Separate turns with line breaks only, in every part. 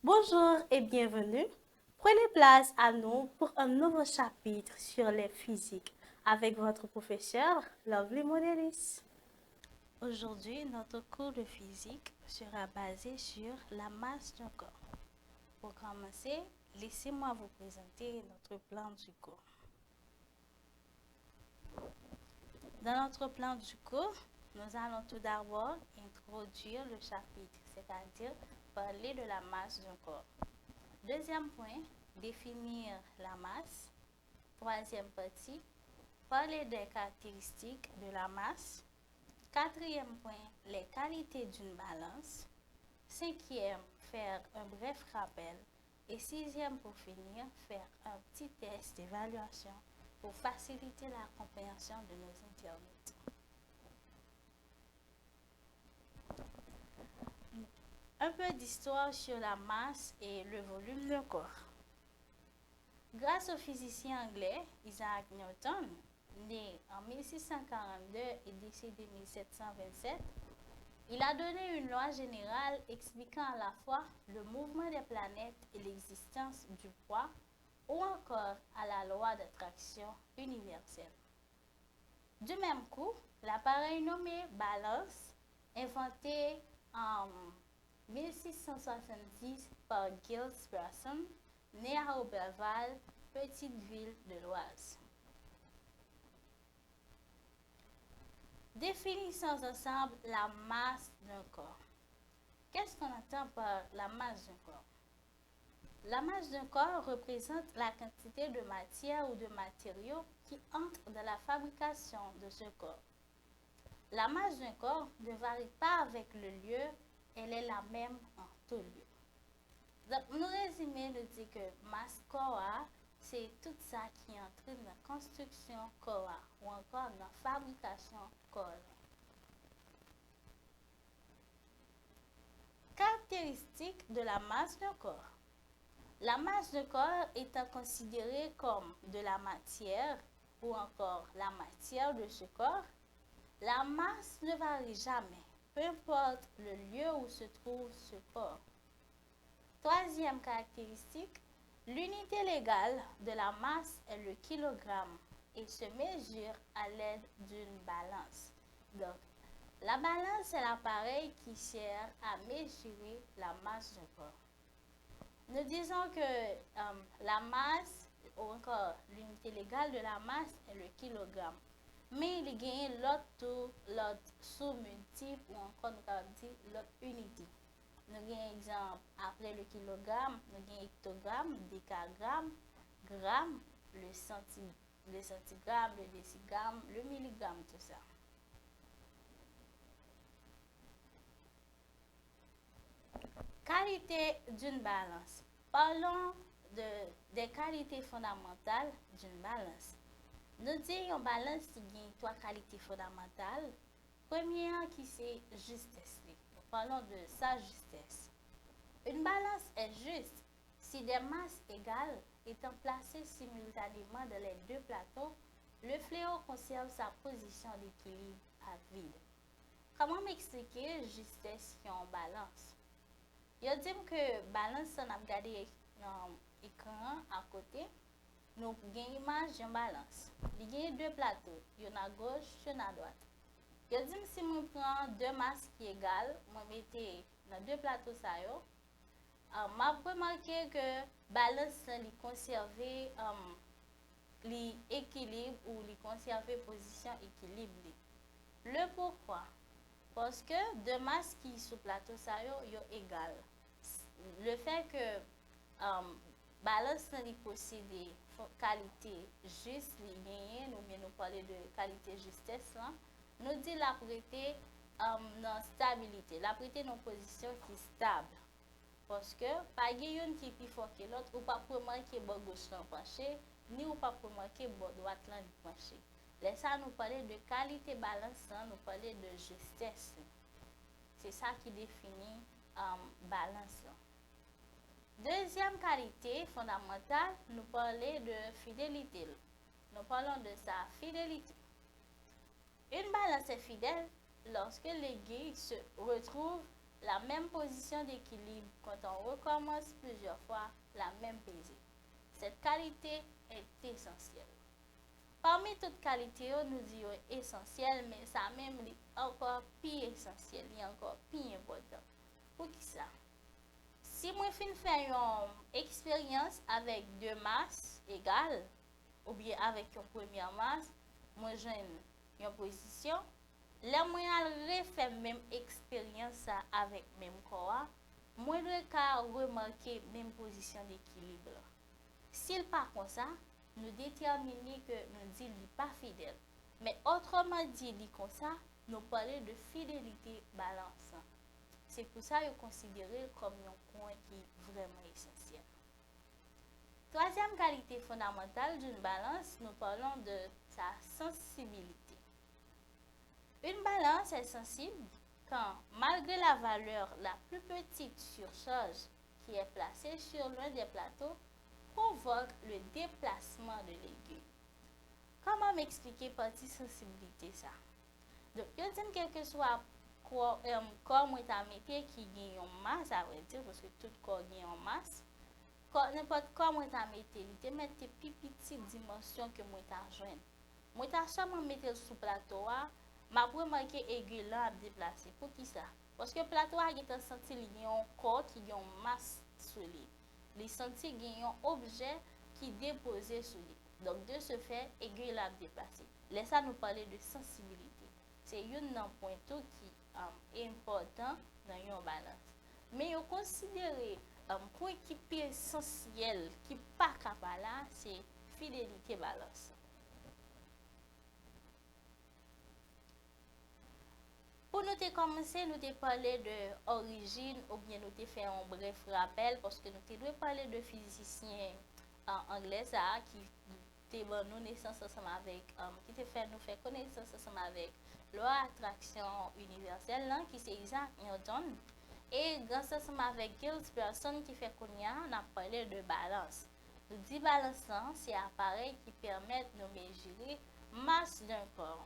Bonjour et bienvenue. Prenez place à nous pour un nouveau chapitre sur les physiques avec votre professeur Lovely Modelis. Aujourd'hui, notre cours de physique sera basé sur la masse d'un corps. Pour commencer, laissez-moi vous présenter notre plan du cours. Dans notre plan du cours, nous allons tout d'abord introduire le chapitre, c'est-à-dire parler de la masse d'un corps. Deuxième point, définir la masse. Troisième partie, parler des caractéristiques de la masse. Quatrième point, les qualités d'une balance. Cinquième, faire un bref rappel. Et sixième, pour finir, faire un petit test d'évaluation pour faciliter la compréhension de nos internautes. Un peu d'histoire sur la masse et le volume d'un corps. Grâce au physicien anglais Isaac Newton, né en 1642 et décédé en 1727, il a donné une loi générale expliquant à la fois le mouvement des planètes et l'existence du poids, ou encore à la loi d'attraction universelle. Du même coup, l'appareil nommé balance, inventé en 1670 par Giles Pearson, né à Auberval, petite ville de l'Oise. Définissons ensemble la masse d'un corps. Qu'est-ce qu'on entend par la masse d'un corps? La masse d'un corps représente la quantité de matière ou de matériaux qui entrent dans la fabrication de ce corps. La masse d'un corps ne varie pas avec le lieu, elle est la même en tout lieu. Donc, nous résumons, nous dit que masse corps, c'est tout ça qui entraîne dans la construction corps ou encore dans la fabrication corps. Caractéristiques de la masse d'un corps. La masse d'un corps étant considérée comme de la matière ou encore la matière de ce corps, la masse ne varie jamais, peu importe le lieu où se trouve ce corps. Troisième caractéristique, l'unité légale de la masse est le kilogramme et se mesure à l'aide d'une balance. Donc, la balance est l'appareil qui sert à mesurer la masse d'un corps. Nous disons que la masse, ou encore l'unité légale de la masse est le kilogramme. Mais il y a l'autre sous-multiple ou encore nous avons dit l'autre unité. Nous avons exemple après le kilogramme, nous avons hectogramme, décagramme, gramme, le centigramme, le décigramme, le milligramme, tout ça. Qualité d'une balance. Parlons des qualités fondamentales d'une balance. Nous disons une balance qui a trois qualités fondamentales. Première qui c'est justesse. Nous parlons de sa justesse. Une balance est juste si des masses égales étant placées simultanément dans les deux plateaux, le fléau conserve sa position d'équilibre à vide. Comment m'expliquer justesse qui en balance? Je dis que balance, on a regardé l'écran à côté. Nous avons une image d'une balance. Il y a deux plateaux, il y en a à gauche, il y en a à droite. Je dis que si je prends deux masses qui sont égales, je mets dans deux plateaux, je vais remarquer que la balance conserve l'équilibre ou conserve la position équilibrée. Le pourquoi? Parce que deux masses qui sont sur le plateau sont égales. Le fait que balance possède des qualités justes, nous parlons de qualité justesse, nous dit la prêter dans stabilité, la prêter dans une position qui est stable. Parce que pas une qui est plus fort que l'autre, ou pas pour remarquer bon gauche penché, ni ou pas pour remarquer bon droite penché. Là, ça nous parlait de qualité balance, nous parlait de justesse. C'est ça qui définit balance. Deuxième qualité fondamentale, nous parlons de fidélité. Nous parlons de sa fidélité. Une balance est fidèle lorsque les guides se retrouvent la même position d'équilibre quand on recommence plusieurs fois la même pesée. Cette qualité est essentielle. Parmi toutes qualités, nous disons essentielles, mais ça même est encore plus essentiel, est encore plus important. Pour qui ça? Si moi fais une expérience avec deux masses égales, ou bien avec une première masse, moi j'ai une position, là moi je refais même expérience avec même corps, moi je remarquer même position d'équilibre. S'il pas comme ça, nous déterminer que nous dit pas fidèle. Mais autrement dit comme ça, nous parlons de fidélité balance. C'est pour ça que considéré comme un point qui est vraiment essentiel. Troisième qualité fondamentale d'une balance, nous parlons de sa sensibilité. Une balance est sensible quand, malgré la valeur la plus petite surcharge qui est placée sur l'un des plateaux, provoque le déplacement de l'aiguille. Comment m'expliquer partie sensibilité ça? Donc, je dis quel que soit corps moi ta mettre qui gagne en masse, ça veut dire parce que tout corps gagne en masse. N'importe quoi moi ta mettre, il te mettre tes petites dimensions que moi ta joindre. Moi ta seulement mettre sous plateau m'a remarqué aiguille là à déplacer. Pour qui ça? Parce que plateau a été senti il y a un corps qui a une masse sur lui. Les senti il y a un objet qui déposé sur lui. Donc de ce fait, aiguille là déplacer. Laissez nous parler de sensibilité. C'est un point qui est important dans une balance. Mais vous considérez point qui est essentiel, qui n'est pas capable là, c'est fidélité balance. Pour nous commencer, nous avons parlé de origine ou bien nous avons fait un bref rappel parce que nous devons parler de physiciens en anglais qui ont nous naissance ensemble avec qui te fait nous faire connaissance ensemble avec loi attraction universelle là, qui c'est Isaac Newton et grâce ensemble avec Giles Pearson qui fait qu'on a parlé de balance. Nous dit balance c'est appareil qui permet de mesurer masse d'un corps.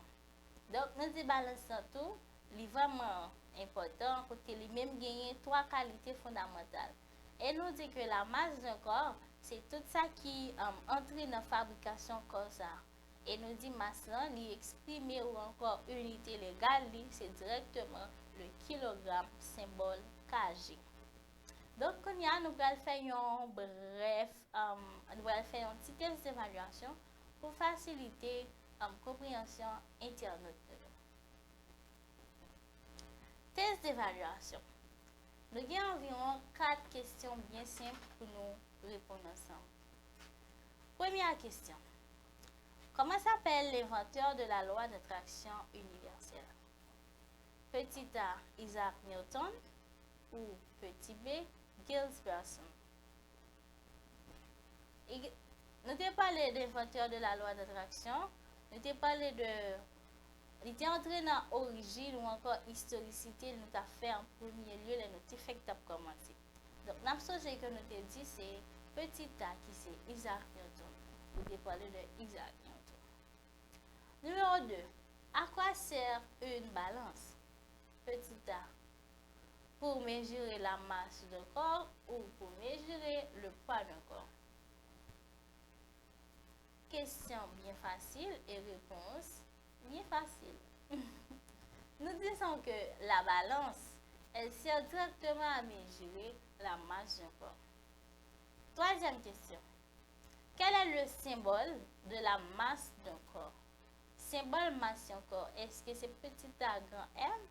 Donc nous dit balance tout est vraiment important côté les mêmes gagner trois qualités fondamentales. Et nous dit que la masse d'un corps c'est tout ça qui entre dans la fabrication corps ça. Et nous dit masse là, l'exprimer ou encore unité légale, c'est directement le kilogramme symbole kg. Donc nous allons faire un bref, nous allons faire un petit test d'évaluation pour faciliter la compréhension internaute. Test d'évaluation. Nous avons environ 4 questions bien simples pour nous répondre ensemble. Première question. Comment s'appelle l'inventeur de la loi d'attraction universelle? Petit A, Isaac Newton ou petit B, Giles Pearson? Nous avons parlé d'inventeur de la loi d'attraction, nous avons parlé de il était entré dans l'origine ou encore historicité, nous avons fait en premier lieu les notifications qui ont commencé. Donc, l'absolu que nous avons dit, c'est petit A qui c'est Isaac Newton. Nous avons parlé de Isaac Newton. Numéro 2. À quoi sert une balance? Petit A. Pour mesurer la masse d'un corps ou pour mesurer le poids d'un corps? Question bien facile et réponse bien facile. Nous disons que la balance, elle sert directement à mesurer la masse d'un corps. Troisième question. Quel est le symbole de la masse d'un corps? Symbole masse d'un corps, est-ce que c'est petit A grand M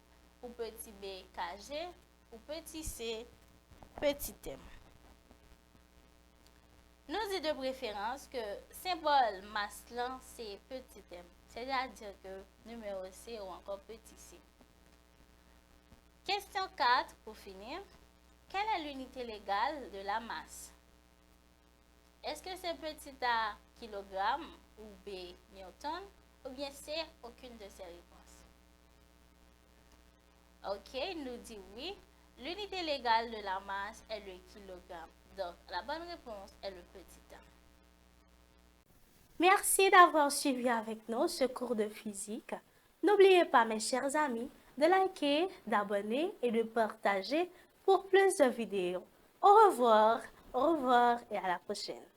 ou petit B kg ou petit C petit m? Nous dit de préférence que symbole masse là c'est petit m. C'est-à-dire que numéro C ou encore petit c. Question 4 pour finir. Quelle est l'unité légale de la masse? Est-ce que c'est petit A kilogramme ou B newton ou bien C aucune de ces réponses? Ok, nous dit oui. L'unité légale de la masse est le kilogramme. Donc la bonne réponse est le petit A. Merci d'avoir suivi avec nous ce cours de physique. N'oubliez pas, mes chers amis, de liker, d'abonner et de partager pour plus de vidéos. Au revoir et à la prochaine.